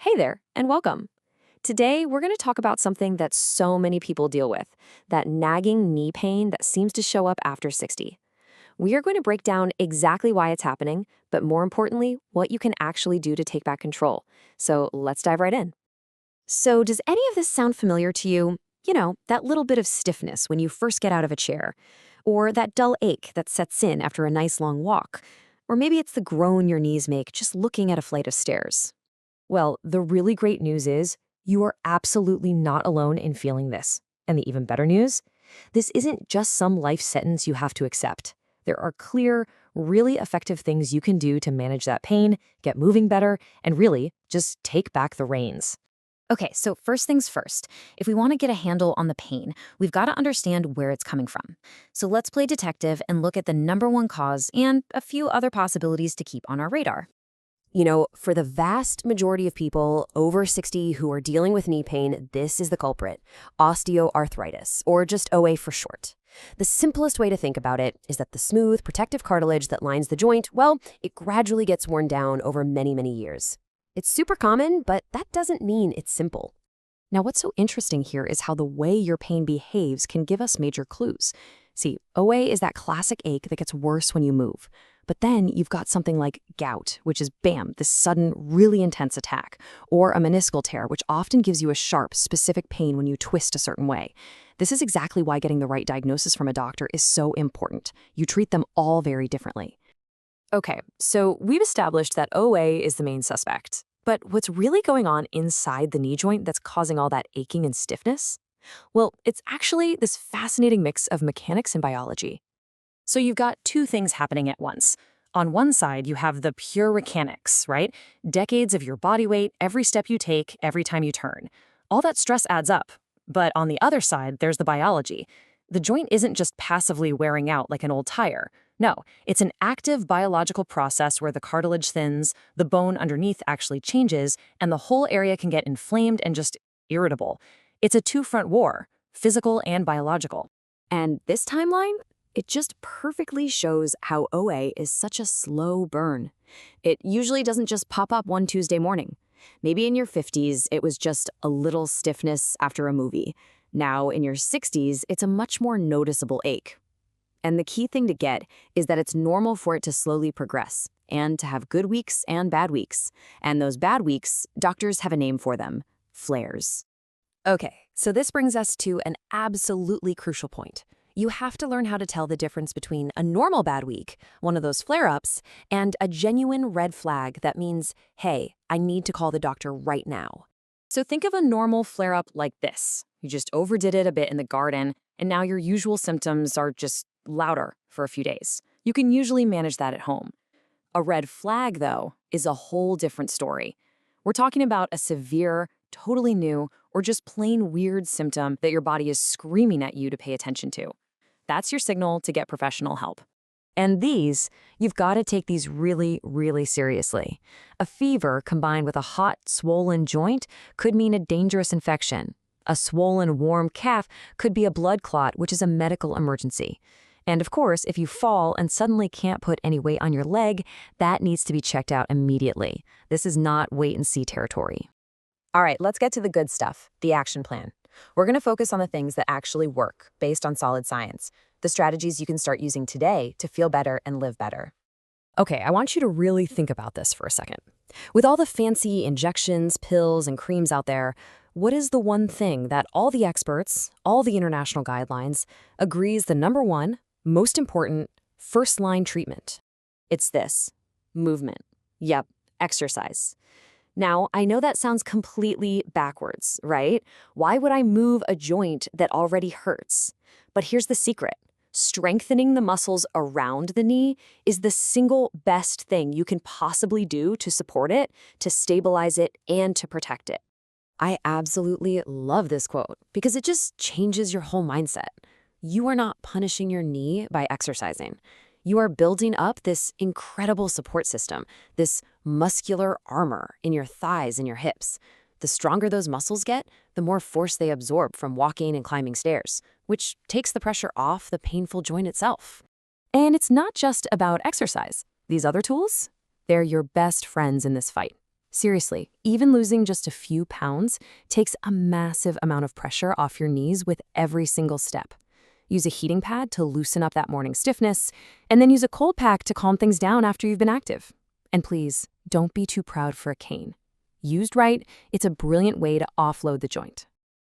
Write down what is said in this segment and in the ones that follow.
Hey there, and welcome. Today, we're going to talk about something that so many people deal with, that nagging knee pain that seems to show up after 60. We are going to break down exactly why it's happening, but more importantly, what you can actually do to take back control. So let's dive right in. So, does any of this sound familiar to you? You know, that little bit of stiffness when you first get out of a chair, or that dull ache that sets in after a nice long walk, or maybe it's the groan your knees make just looking at a flight of stairs. Well, the really great news is you are absolutely not alone in feeling this. And the even better news? This isn't just some life sentence you have to accept. There are clear, really effective things you can do to manage that pain, get moving better, and really just take back the reins. Okay, so first things first, if we want to get a handle on the pain, we've got to understand where it's coming from. So let's play detective and look at the number one cause and a few other possibilities to keep on our radar. For the vast majority of people over 60 who are dealing with knee pain, this is the culprit: osteoarthritis, or just OA for short. The simplest way to think about it is that the smooth, protective cartilage that lines the joint, well, it gradually gets worn down over many, many years. It's super common, but that doesn't mean it's simple. Now, what's so interesting here is how the way your pain behaves can give us major clues. See, OA is that classic ache that gets worse when you move. But then you've got something like gout, which is, bam, this sudden, really intense attack, or a meniscal tear, which often gives you a sharp, specific pain when you twist a certain way. This is exactly why getting the right diagnosis from a doctor is so important. You treat them all very differently. Okay, so we've established that OA is the main suspect. But what's really going on inside the knee joint that's causing all that aching and stiffness? Well, it's actually this fascinating mix of mechanics and biology. So you've got two things happening at once. On one side, you have the pure mechanics, right? Decades of your body weight, every step you take, every time you turn. All that stress adds up. But on the other side, there's the biology. The joint isn't just passively wearing out like an old tire. No, it's an active biological process where the cartilage thins, the bone underneath actually changes, and the whole area can get inflamed and just irritable. It's a two-front war, physical and biological. And this timeline? It just perfectly shows how OA is such a slow burn. It usually doesn't just pop up one Tuesday morning. Maybe in your 50s, it was just a little stiffness after a movie. Now, in your 60s, it's a much more noticeable ache. And the key thing to get is that it's normal for it to slowly progress and to have good weeks and bad weeks. And those bad weeks, doctors have a name for them: flares. Okay, so this brings us to an absolutely crucial point. You have to learn how to tell the difference between a normal bad week, one of those flare-ups, and a genuine red flag that means, hey, I need to call the doctor right now. So think of a normal flare-up like this. You just overdid it a bit in the garden, and now your usual symptoms are just louder for a few days. You can usually manage that at home. A red flag, though, is a whole different story. We're talking about a severe, totally new, or just plain weird symptom that your body is screaming at you to pay attention to. That's your signal to get professional help. And you've got to take these really, really seriously. A fever combined with a hot, swollen joint could mean a dangerous infection. A swollen, warm calf could be a blood clot, which is a medical emergency. And of course, if you fall and suddenly can't put any weight on your leg, that needs to be checked out immediately. This is not wait-and-see territory. All right, let's get to the good stuff, the action plan. We're going to focus on the things that actually work, based on solid science, the strategies you can start using today to feel better and live better. Okay, I want you to really think about this for a second. With all the fancy injections, pills, and creams out there, what is the one thing that all the experts, all the international guidelines, agrees the number one, most important, first-line treatment? It's this: movement. Yep, exercise. Now, I know that sounds completely backwards, right? Why would I move a joint that already hurts? But here's the secret. Strengthening the muscles around the knee is the single best thing you can possibly do to support it, to stabilize it, and to protect it. I absolutely love this quote because it just changes your whole mindset. You are not punishing your knee by exercising. You are building up this incredible support system, this muscular armor in your thighs and your hips. The stronger those muscles get, the more force they absorb from walking and climbing stairs, which takes the pressure off the painful joint itself. And it's not just about exercise. These other tools, they're your best friends in this fight. Seriously, even losing just a few pounds takes a massive amount of pressure off your knees with every single step. Use a heating pad to loosen up that morning stiffness, and then use a cold pack to calm things down after you've been active. And please, don't be too proud for a cane. Used right, it's a brilliant way to offload the joint.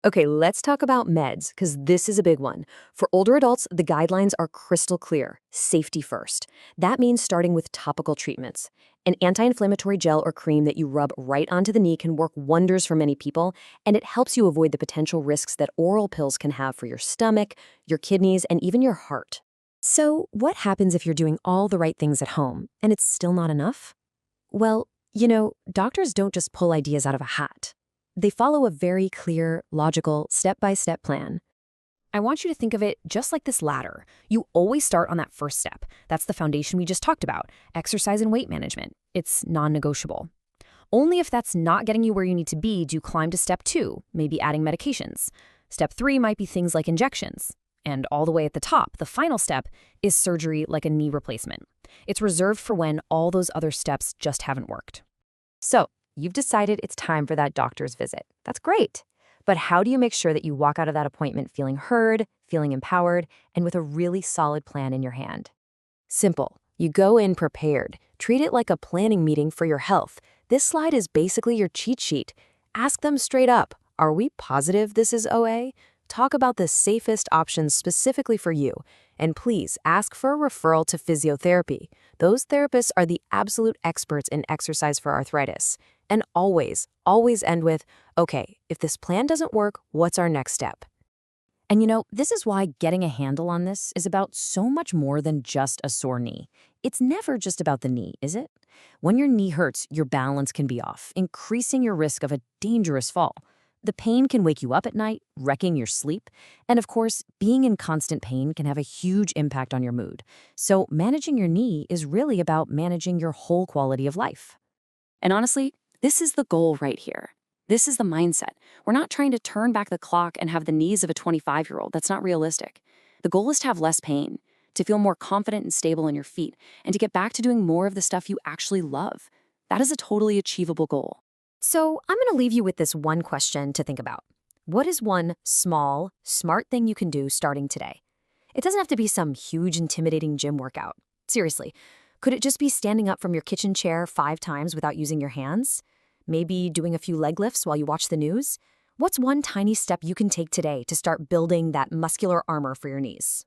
Okay, let's talk about meds, because this is a big one. For older adults, the guidelines are crystal clear. Safety first. That means starting with topical treatments. An anti-inflammatory gel or cream that you rub right onto the knee can work wonders for many people, and it helps you avoid the potential risks that oral pills can have for your stomach, your kidneys, and even your heart. So, what happens if you're doing all the right things at home, and it's still not enough? Well, doctors don't just pull ideas out of a hat. They follow a very clear, logical, step-by-step plan. I want you to think of it just like this ladder. You always start on that first step. That's the foundation we just talked about, exercise and weight management. It's non-negotiable. Only if that's not getting you where you need to be do you climb to step 2, maybe adding medications. Step 3 might be things like injections. And all the way at the top, the final step, is surgery like a knee replacement. It's reserved for when all those other steps just haven't worked. So, you've decided it's time for that doctor's visit. That's great. But how do you make sure that you walk out of that appointment feeling heard, feeling empowered, and with a really solid plan in your hand? Simple. You go in prepared. Treat it like a planning meeting for your health. This slide is basically your cheat sheet. Ask them straight up, are we positive this is OA? Talk about the safest options specifically for you. And please ask for a referral to physiotherapy. Those therapists are the absolute experts in exercise for arthritis. And always end with, okay, if this plan doesn't work, what's our next step? And this is why getting a handle on this is about so much more than just a sore knee. It's never just about the knee, is it? When your knee hurts, your balance can be off, increasing your risk of a dangerous fall. The pain can wake you up at night, wrecking your sleep. And of course, being in constant pain can have a huge impact on your mood. So managing your knee is really about managing your whole quality of life. And honestly, this is the goal right here. This is the mindset. We're not trying to turn back the clock and have the knees of a 25-year-old. That's not realistic. The goal is to have less pain, to feel more confident and stable in your feet, and to get back to doing more of the stuff you actually love. That is a totally achievable goal. So I'm going to leave you with this one question to think about. What is one small, smart thing you can do starting today? It doesn't have to be some huge, intimidating gym workout. Seriously, could it just be standing up from your kitchen chair 5 times without using your hands? Maybe doing a few leg lifts while you watch the news? What's one tiny step you can take today to start building that muscular armor for your knees?